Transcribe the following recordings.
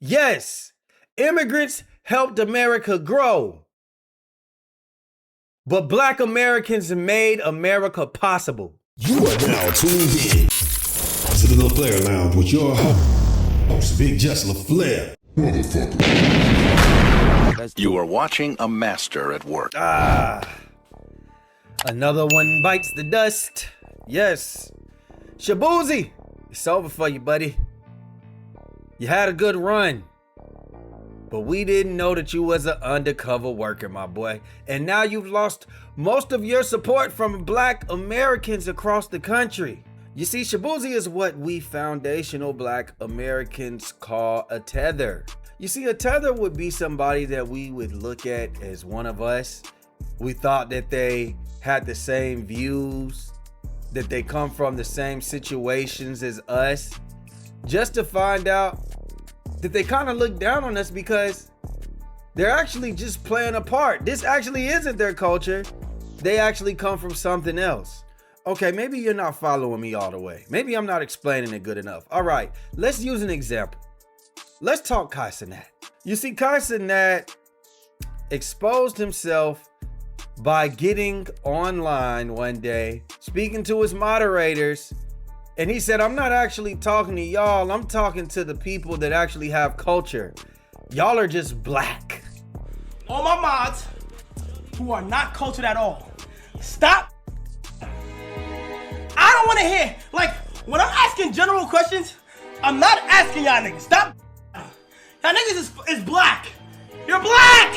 Yes, immigrants helped America grow. But Black Americans made America possible. You are now tuned in to the LaFlare Lounge with your host, IG-TheLaFlareLounge. Motherfucker. You are watching a master at work. Another one bites the dust. Yes. Shaboozey, it's over for you, buddy. You had a good run. But we didn't know that you was an undercover worker, my boy. And now you've lost most of your support from Black Americans across the country. You see, Shaboozey is what we foundational Black Americans call a tether. You see, a tether would be somebody that we would look at as one of us. We thought that they had the same views, that they come from the same situations as us, just to find out that they kind of look down on us because they're actually just playing a part. This actually isn't their culture. They actually come from something else. Okay, maybe you're not following me all the way. Maybe I'm not explaining it good enough. All right, let's use an example. Let's talk Cashapp. You see, Cashapp exposed himself by getting online one day, speaking to his moderators, and he said, I'm not actually talking to y'all. I'm talking to the people that actually have culture. Y'all are just black. All my mods who are not cultured at all, stop. I don't want to hear, like, when I'm asking general questions, I'm not asking y'all niggas. Stop. Y'all niggas is black. You're black.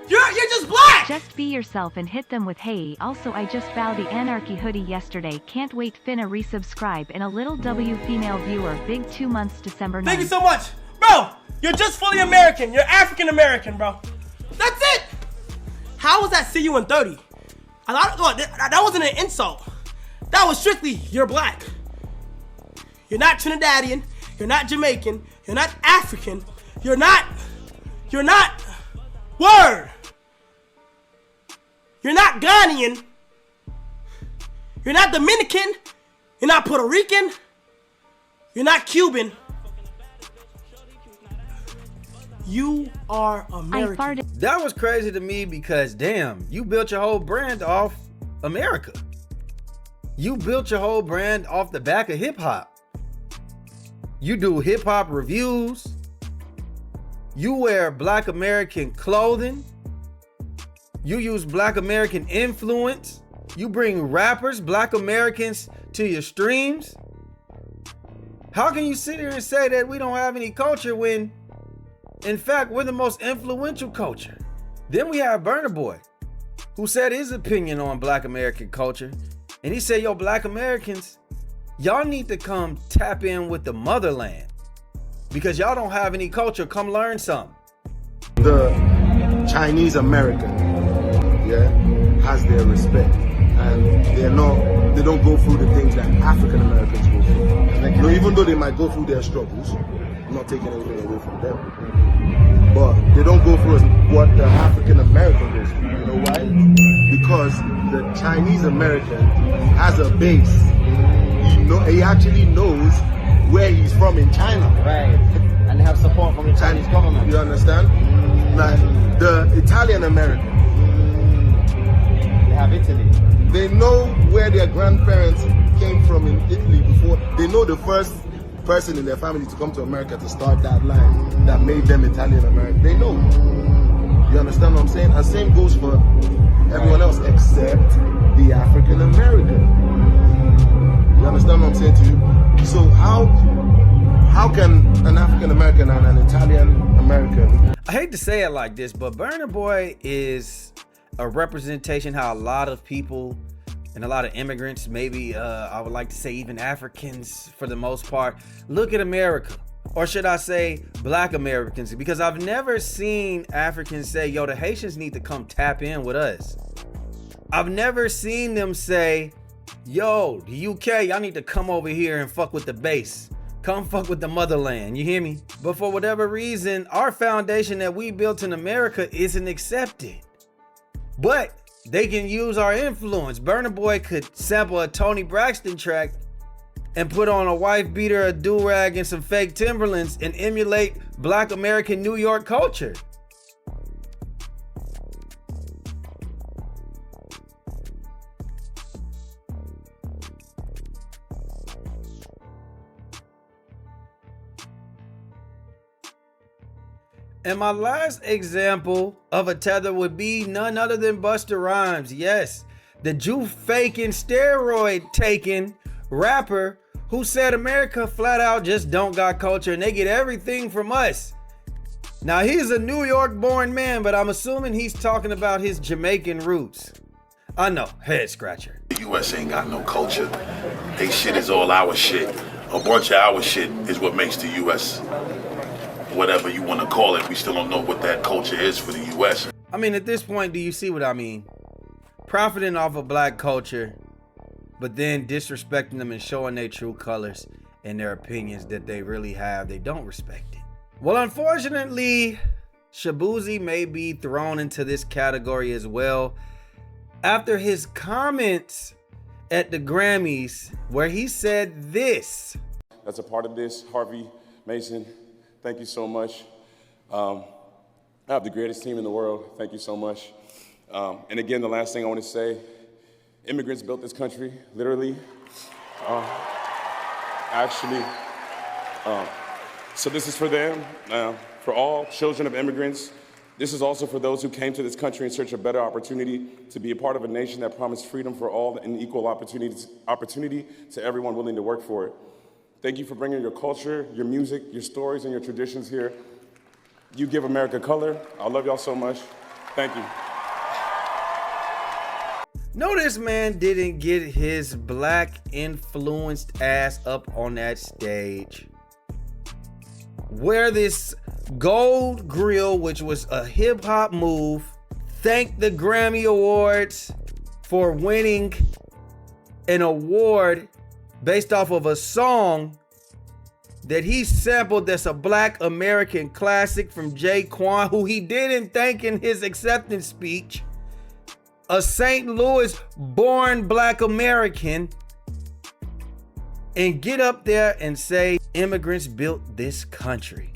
You're just black! Just be yourself and hit them with hey. Also, I just bought the Anarchy hoodie yesterday. Can't wait. Finna resubscribe. And a little W female viewer. Big 2 months December 9th. Thank you so much. Bro, you're just fully American. You're African American, bro. That's it. How was that see you in 30? That wasn't an insult. That was strictly you're black. You're not Trinidadian. You're not Jamaican. You're not African. You're not word. You're not Ghanaian. You're not Dominican. You're not Puerto Rican. You're not Cuban. You are American. That was crazy to me because, damn, you built your whole brand off America. You built your whole brand off the back of hip hop. You do hip hop reviews. You wear Black American clothing. You use Black American influence. You bring rappers, Black Americans to your streams. How can you sit here and say that we don't have any culture when, in fact, we're the most influential culture? Then we have Burna Boy, who said his opinion on Black American culture. And he said, yo, Black Americans, y'all need to come tap in with the motherland. Because y'all don't have any culture. Come learn something. The Chinese American, has their respect, and they don't go through the things that African Americans go through. Like, even though they might go through their struggles, I'm not taking anything away from them, but they don't go through what the African American goes through. You know why? Because the Chinese American has a base. He actually knows where he's from in China. Right. And they have support from the Chinese government. You understand? Like the Italian American. They have Italy. They know where their grandparents came from in Italy before. They know the first person in their family to come to America to start that line that made them Italian American. They know. You understand what I'm saying? And same goes for everyone else except the African American. You understand what I'm saying to you? So how can an African American and an Italian American? I hate to say it like this, but Burna Boy is a representation how a lot of people and a lot of immigrants, maybe I would like to say even Africans for the most part, look at America. Or should I say Black Americans? Because I've never seen Africans say, yo, the Haitians need to come tap in with us. I've never seen them say, yo, the UK, y'all need to come over here and fuck with the base. Come fuck with the motherland, you hear me? But for whatever reason, our foundation that we built in America isn't accepted. But they can use our influence. Burna Boy could sample a Tony Braxton track and put on a wife beater, a do-rag, and some fake Timberlands and emulate Black American New York culture. And my last example of a tether would be none other than Busta Rhymes. Yes, the Jew faking, steroid taking rapper who said America flat out just don't got culture and they get everything from us. Now he's a New York born man, but I'm assuming he's talking about his Jamaican roots. I know, head scratcher. The US ain't got no culture. They shit is all our shit. A bunch of our shit is what makes the US. Whatever you want to call it, we still don't know what that culture is for the US. I mean, at this point, do you see what I mean? Profiting off of black culture, but then disrespecting them and showing their true colors and their opinions that they really have. They don't respect it. Well, unfortunately, Shaboozey may be thrown into this category as well after his comments at the Grammys where he said this. That's a part of this, Harvey Mason. Thank you so much. I have the greatest team in the world. Thank you so much. And again, the last thing I want to say, immigrants built this country, literally. So this is for them, for all children of immigrants. This is also for those who came to this country in search of better opportunity to be a part of a nation that promised freedom for all and equal opportunity to everyone willing to work for it. Thank you for bringing your culture, your music, your stories, and your traditions here. You give America color. I love y'all so much. Thank you. No, this man didn't get his black influenced ass up on that stage. Wear this gold grill, which was a hip hop move. Thank the Grammy Awards for winning an award based off of a song that he sampled that's a Black American classic from J-Quan, who he didn't thank in his acceptance speech. A St. Louis born Black American, and get up there and say immigrants built this country.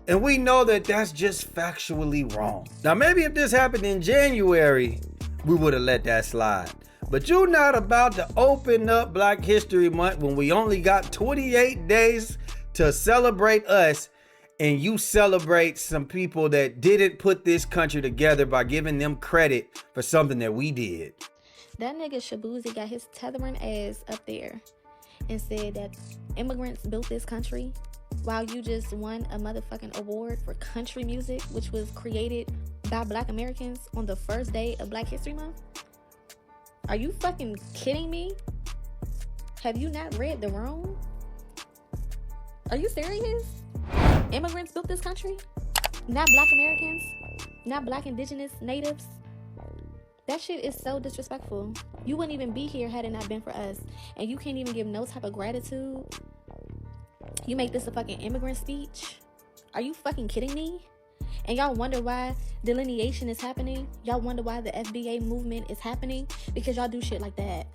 And we know that that's just factually wrong. Now maybe if this happened in January, we would have let that slide. But you're not about to open up Black History Month when we only got 28 days to celebrate us, and you celebrate some people that didn't put this country together by giving them credit for something that we did. That nigga Shaboozey got his tethering ass up there and said that immigrants built this country while you just won a motherfucking award for country music, which was created by Black Americans on the first day of Black History Month. Are you fucking kidding me? Have you not read the room? Are you serious? Immigrants built this country? Not Black Americans? Not Black indigenous natives? That shit is so disrespectful. You wouldn't even be here had it not been for us. And you can't even give no type of gratitude. You make this a fucking immigrant speech? Are you fucking kidding me? And y'all wonder why delineation is happening? Y'all wonder why the FBA movement is happening? Because y'all do shit like that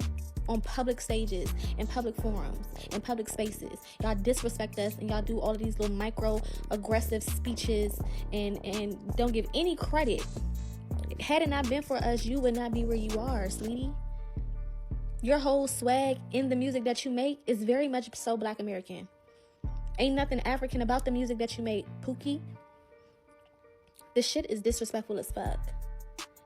on public stages, in public forums, in public spaces. Y'all disrespect us and y'all do all of these little micro aggressive speeches and don't give any credit. Had it not been for us, you would not be where you are, sweetie. Your whole swag in the music that you make is very much so Black American. Ain't nothing African about the music that you make, Pookie. This shit is disrespectful as fuck.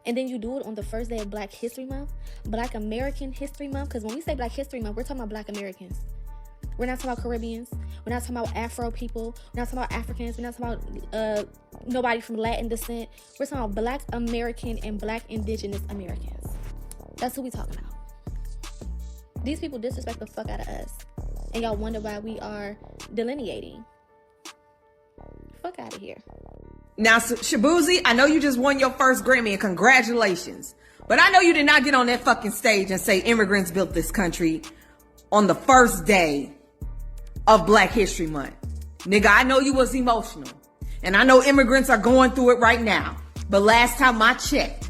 And then you do it on the first day of Black History Month, Black American History Month. Because when we say Black History Month, we're talking about Black Americans. We're not talking about Caribbeans. We're not talking about Afro people. We're not talking about Africans. We're not talking about nobody from Latin descent. We're talking about Black American and Black indigenous Americans. That's who we talking about. These people disrespect the fuck out of us. And y'all wonder why we are delineating. Fuck out of here. Now, Shaboozey, I know you just won your first Grammy, and congratulations. But I know you did not get on that fucking stage and say immigrants built this country on the first day of Black History Month. Nigga, I know you was emotional. And I know immigrants are going through it right now. But last time I checked,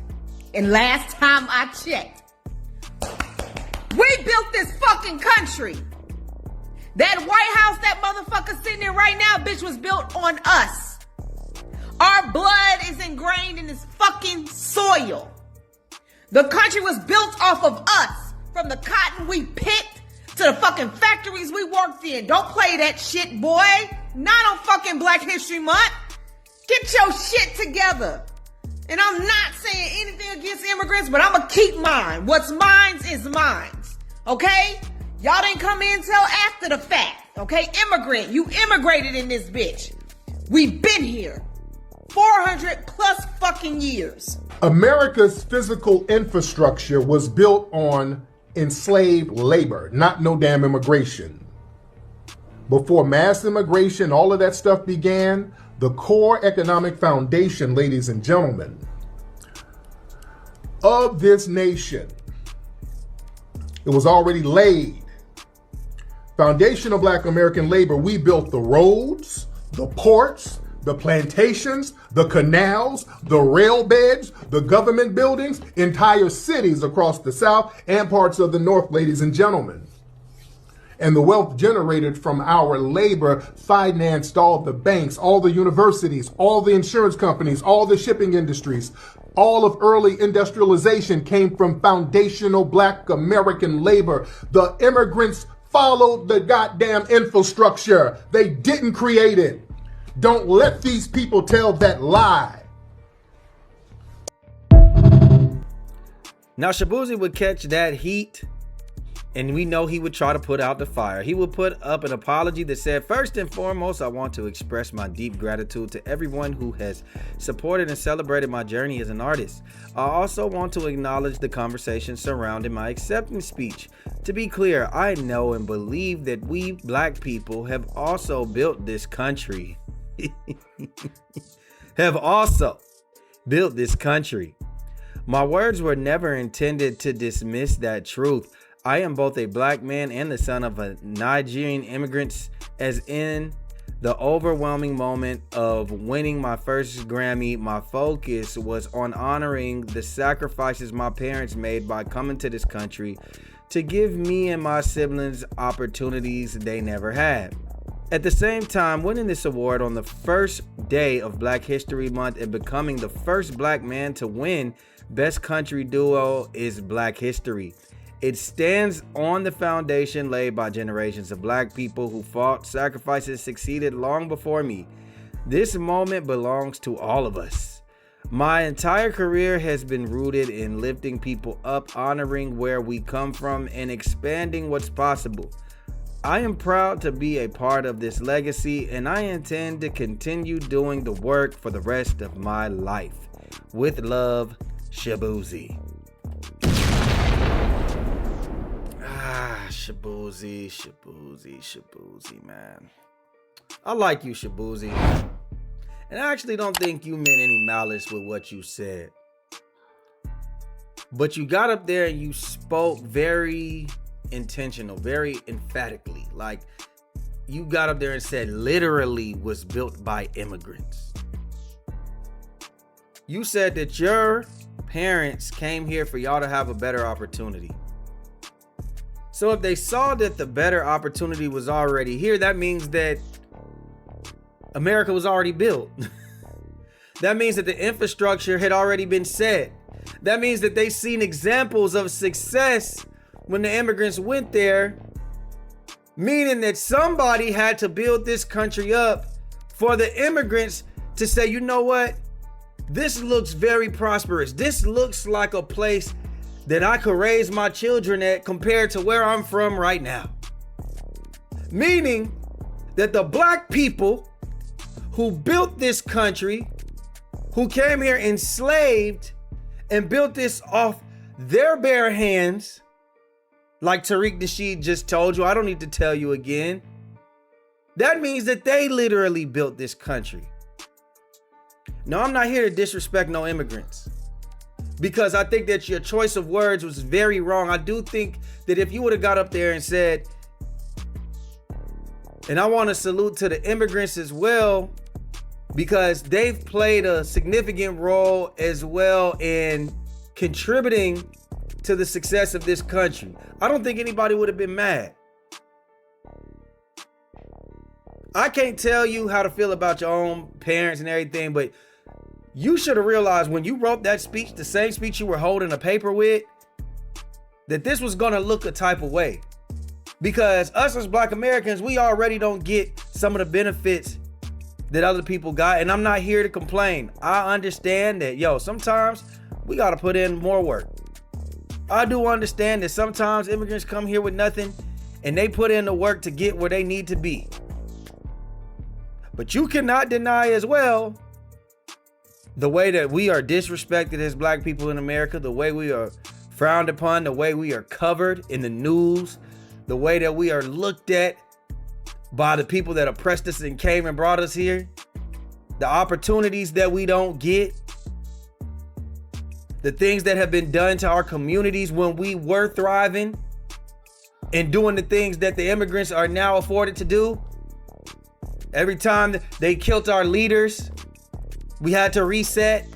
We built this fucking country. That White House, that motherfucker sitting there right now, bitch, was built on us. Our blood is ingrained in this fucking soil. The country was built off of us. From the cotton we picked to the fucking factories we worked in. Don't play that shit, boy. Not on fucking Black History Month. Get your shit together. And I'm not saying anything against immigrants, but I'm gonna keep mine. What's mine is mine. Okay? Y'all didn't come in till after the fact. Okay? Immigrant. You immigrated in this bitch. We've been here 400 plus fucking years. America's physical infrastructure was built on enslaved labor, not no damn immigration. Before mass immigration, all of that stuff began, the core economic foundation, ladies and gentlemen, of this nation, it was already laid. Foundation of Black American labor, we built the roads, the ports, the plantations, the canals, the rail beds, the government buildings, entire cities across the South and parts of the North, ladies and gentlemen. And the wealth generated from our labor financed all the banks, all the universities, all the insurance companies, all the shipping industries. All of early industrialization came from foundational Black American labor. The immigrants followed the goddamn infrastructure. They didn't create it. Don't let these people tell that lie. Now, Shaboozey would catch that heat, and we know he would try to put out the fire. He would put up an apology that said, first and foremost, I want to express my deep gratitude to everyone who has supported and celebrated my journey as an artist. I also want to acknowledge the conversation surrounding my acceptance speech. To be clear, I know and believe that we Black people have also built this country. have also built this country. My words were never intended to dismiss that truth. I am both a Black man and the son of a Nigerian immigrant, as in the overwhelming moment of winning my first Grammy, my focus was on honoring the sacrifices my parents made by coming to this country to give me and my siblings opportunities they never had. At the same time, winning this award on the first day of Black History Month and becoming the first Black man to win Best Country Duo is Black history. It stands on the foundation laid by generations of Black people who fought, sacrificed, and succeeded long before me. This moment belongs to all of us. My entire career has been rooted in lifting people up, honoring where we come from, and expanding what's possible. I am proud to be a part of this legacy, and I intend to continue doing the work for the rest of my life. With love, Shaboozey. Shaboozey, man. I like you, Shaboozey. And I actually don't think you meant any malice with what you said. But you got up there and you spoke very intentional, very emphatically. Like, you got up there and said literally was built by immigrants. You said that your parents came here for y'all to have a better opportunity. So if they saw that the better opportunity was already here, that means that America was already built. That means that the infrastructure had already been set. That means that they seen examples of success when the immigrants went there, meaning that somebody had to build this country up for the immigrants to say, you know what? This looks very prosperous. This looks like a place that I could raise my children at compared to where I'm from right now. Meaning that the Black people who built this country, who came here enslaved and built this off their bare hands, like Tariq Nasheed just told you, I don't need to tell you again. That means that they literally built this country. Now, I'm not here to disrespect no immigrants, because I think that your choice of words was very wrong. I do think that if you would have got up there and said, and I want to salute to the immigrants as well, because they've played a significant role as well in contributing to the success of this country, I don't think anybody would have been mad. I can't tell you how to feel about your own parents and everything, but you should have realized when you wrote that speech, the same speech you were holding a paper with, that this was gonna look a type of way. Because us as Black Americans, we already don't get some of the benefits that other people got. And I'm not here to complain. I understand that, sometimes we gotta put in more work. I do understand that sometimes immigrants come here with nothing and they put in the work to get where they need to be. But you cannot deny as well the way that we are disrespected as Black people in America, the way we are frowned upon, the way we are covered in the news, the way that we are looked at by the people that oppressed us and came and brought us here, the opportunities that we don't get, the things that have been done to our communities when we were thriving and doing the things that the immigrants are now afforded to do. Every time they killed our leaders, we had to reset.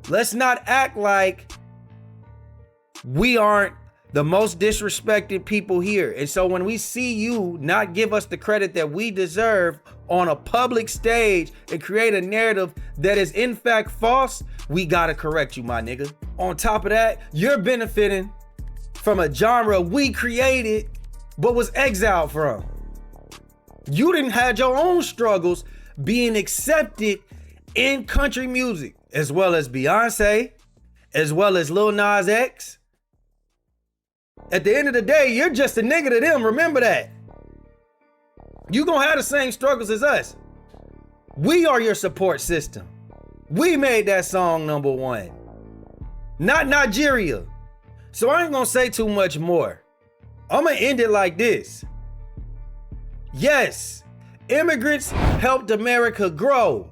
Let's not act like we aren't the most disrespected people here. And so when we see you not give us the credit that we deserve on a public stage and create a narrative that is in fact false, we gotta correct you, my nigga. On top of that, you're benefiting from a genre we created but was exiled from. You didn't have your own struggles being accepted in country music, as well as Beyonce, as well as Lil Nas X. At the end of the day, you're just a nigga to them. Remember that. You gonna have the same struggles as us. We are your support system. We made that song #1, not Nigeria. So I ain't gonna say too much more. I'm gonna end it like this. Yes, immigrants helped America grow,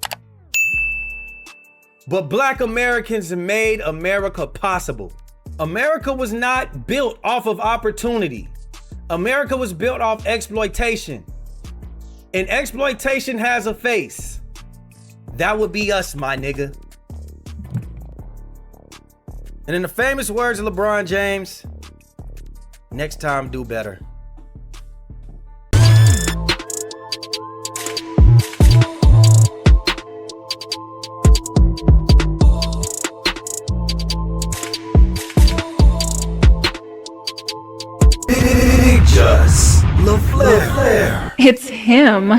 but Black Americans made America possible. America was not built off of opportunity. America was built off exploitation. And exploitation has a face. That would be us, my nigga. And in the famous words of LeBron James, next time do better. Just LaFlare. It's him.